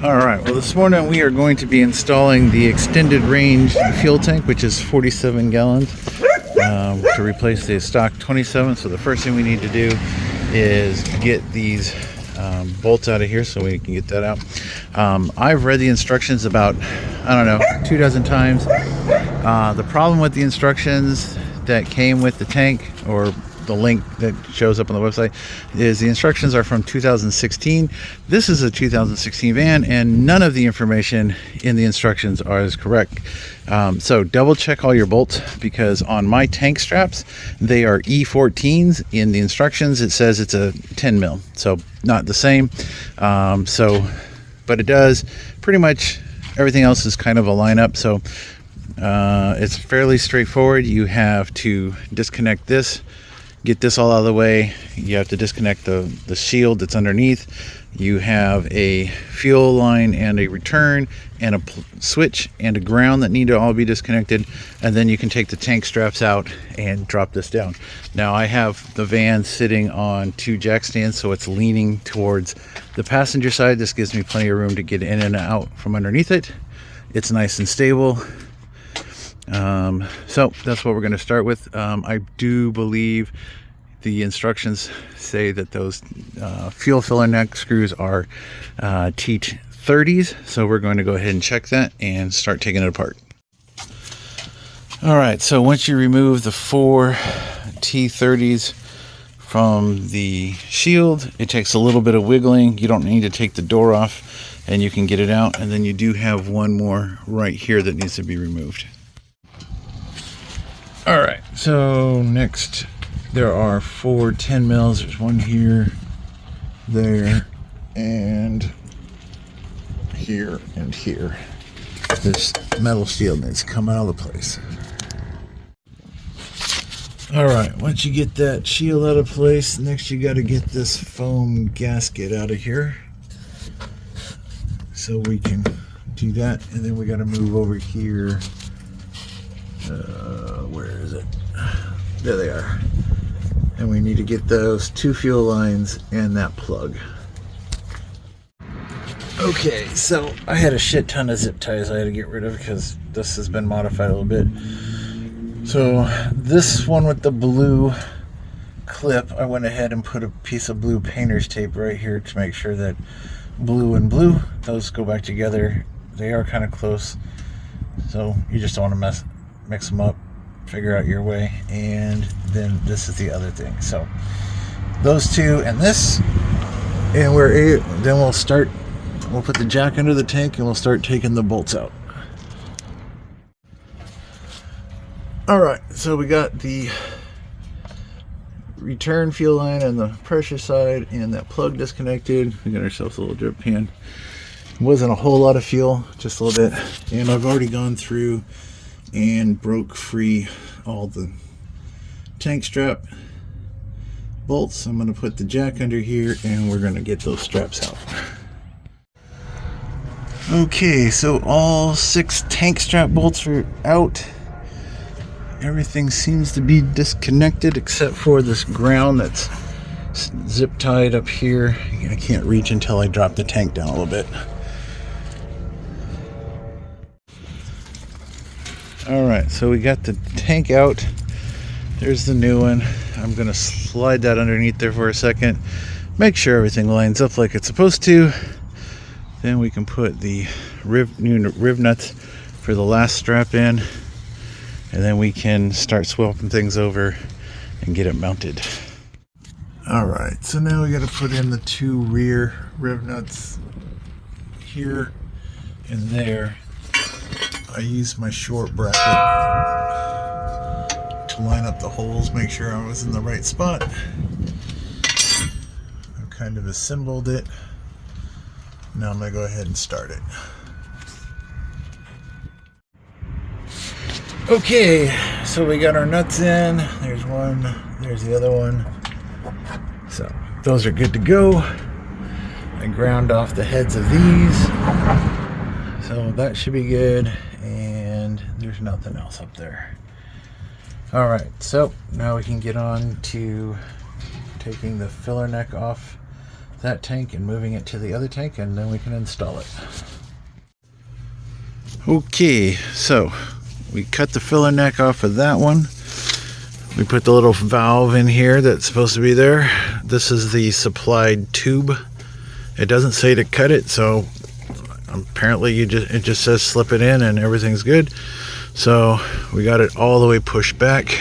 Alright, well this morning we are going to be installing the extended range fuel tank, which is 47 gallons, to replace the stock 27. So the first thing we need to do is get these bolts out of here so we can get that out. I've read the instructions about, I don't know, 24 times. The problem with the instructions that came with the tank, or the link that shows up on the website, is the instructions are from 2016. This is a 2016 van, and none of the information in the instructions is correct. So double check all your bolts, because on my tank straps they are E14s. In the instructions it says it's a 10 mil, so not the same. But it does pretty much everything else is kind of a lineup. So it's fairly straightforward. You have to disconnect this, get this all out of the way. You have to disconnect the shield that's underneath. You have a fuel line and a return and a switch and a ground that need to all be disconnected, and then you can take the tank straps out and drop this down. Now I have the van sitting on 2 jack stands, so it's leaning towards the passenger side. This gives me plenty of room to get in and out from underneath it. It's nice and stable. So that's what we're going to start with. I do believe the instructions say that those fuel filler neck screws are T30s, so we're going to go ahead and check that and start taking it apart. All right, so once you remove the 4 T30s from the shield, it takes a little bit of wiggling. You don't need to take the door off, and you can get it out. And then you do have one more right here that needs to be removed. All right, so next there are 4 10 mils. There's one here, there, and here, and here. This metal shield needs to come out of the place. All right, once you get that shield out of place, next you got to get this foam gasket out of here so we can do that. And then we got to move over here. Where is it? There they are. And we need to get those 2 fuel lines and that plug. Okay, so I had a shit ton of zip ties I had to get rid of because this has been modified a little bit. So this one with the blue clip, I went ahead and put a piece of blue painter's tape right here to make sure that blue and blue, those go back together. They are kind of close, so you just don't want to mix them up. Figure out your way. And then this is the other thing. So those 2 and this, and then we'll put the jack under the tank and we'll start taking the bolts out. All right, so we got the return fuel line on the pressure side and that plug disconnected. We got ourselves a little drip pan. It wasn't a whole lot of fuel, just a little bit. And I've already gone through and broke free all the tank strap bolts. I'm going to put the jack under here and we're going to get those straps out. Okay, so all 6 tank strap bolts are out. Everything seems to be disconnected except for this ground that's zip tied up here. I can't reach until I drop the tank down a little bit. Alright, so we got the tank out. There's the new one. I'm going to slide that underneath there for a second. Make sure everything lines up like it's supposed to. Then we can put the new rib nuts for the last strap in. And then we can start swapping things over and get it mounted. Alright, so now we got to put in the 2 rear rib nuts here and there. I used my short bracket to line up the holes, make sure I was in the right spot. I've kind of assembled it. Now I'm going to go ahead and start it. Okay, so we got our nuts in. There's one, there's the other one. So those are good to go. I ground off the heads of these. So that should be good. And there's nothing else up there. All right, so now we can get on to taking the filler neck off that tank and moving it to the other tank, and then we can install it. Okay, so we cut the filler neck off of that one. We put the little valve in here that's supposed to be there. This is the supplied tube. It doesn't say to cut it, so apparently it just says slip it in and everything's good. So we got it all the way pushed back.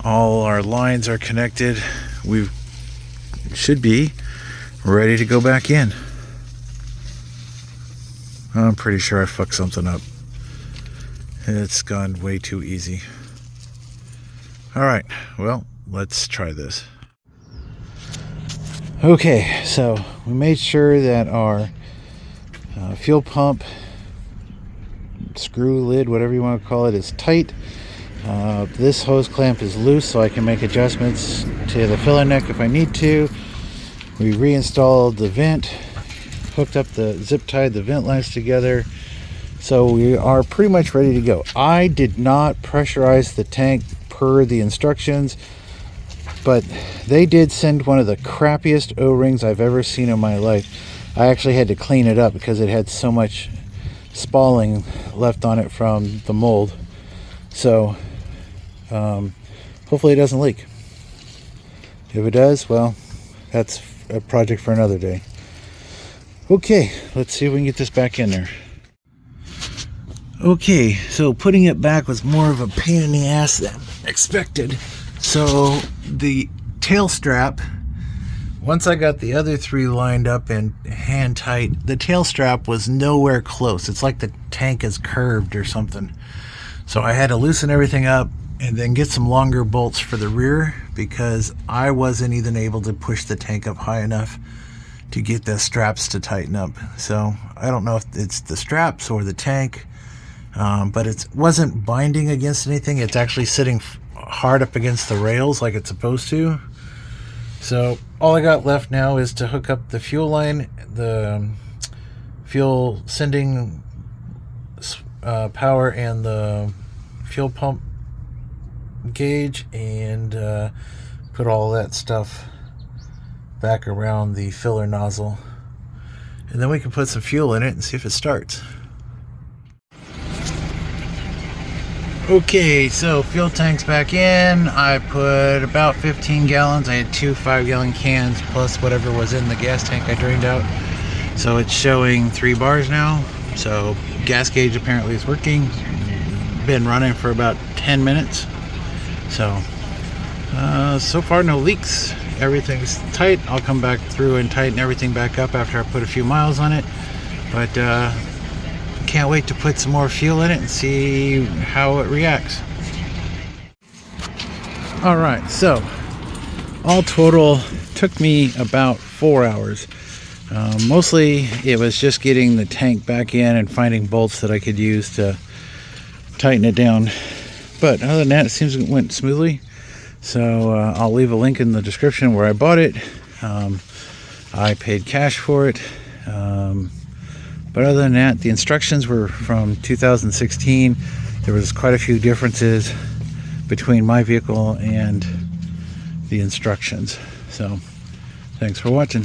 All our lines are connected. We should be ready to go back in. I'm pretty sure I fucked something up. It's gone way too easy. Alright, well, let's try this. Okay, so we made sure that our fuel pump screw lid, whatever you want to call it, is tight. This hose clamp is loose, so I can make adjustments to the filler neck if I need to. We reinstalled the vent, hooked up the zip tied the vent lines together, so we are pretty much ready to go. I did not pressurize the tank per the instructions, but they did send one of the crappiest O-rings I've ever seen in my life. I actually had to clean it up because it had so much spalling left on it from the mold. So hopefully it doesn't leak. If it does, well, that's a project for another day. Okay, let's see if we can get this back in there. Okay, so putting it back was more of a pain in the ass than expected. So the tail strap, once I got the other three lined up and hand tight, the tail strap was nowhere close. It's like the tank is curved or something. So I had to loosen everything up and then get some longer bolts for the rear, because I wasn't even able to push the tank up high enough to get the straps to tighten up. So I don't know if it's the straps or the tank, but it wasn't binding against anything. It's actually sitting hard up against the rails like it's supposed to. So all I got left now is to hook up the fuel line, the fuel sending power, and the fuel pump gauge, and put all that stuff back around the filler nozzle, and then we can put some fuel in it and see if it starts. Okay, so fuel tank's back in. I put about 15 gallons. I had two 5-gallon cans plus whatever was in the gas tank I drained out. So it's showing 3 bars now. So gas gauge apparently is working. Been running for about 10 minutes. So so far no leaks. Everything's tight. I'll come back through and tighten everything back up after I put a few miles on it. But can't wait to put some more fuel in it and see how it reacts. Alright, so all total took me about 4 hours. Mostly it was just getting the tank back in and finding bolts that I could use to tighten it down. But other than that, it seems it went smoothly. So I'll leave a link in the description where I bought it. I paid cash for it. But other than that, the instructions were from 2016. There was quite a few differences between my vehicle and the instructions. So thanks for watching.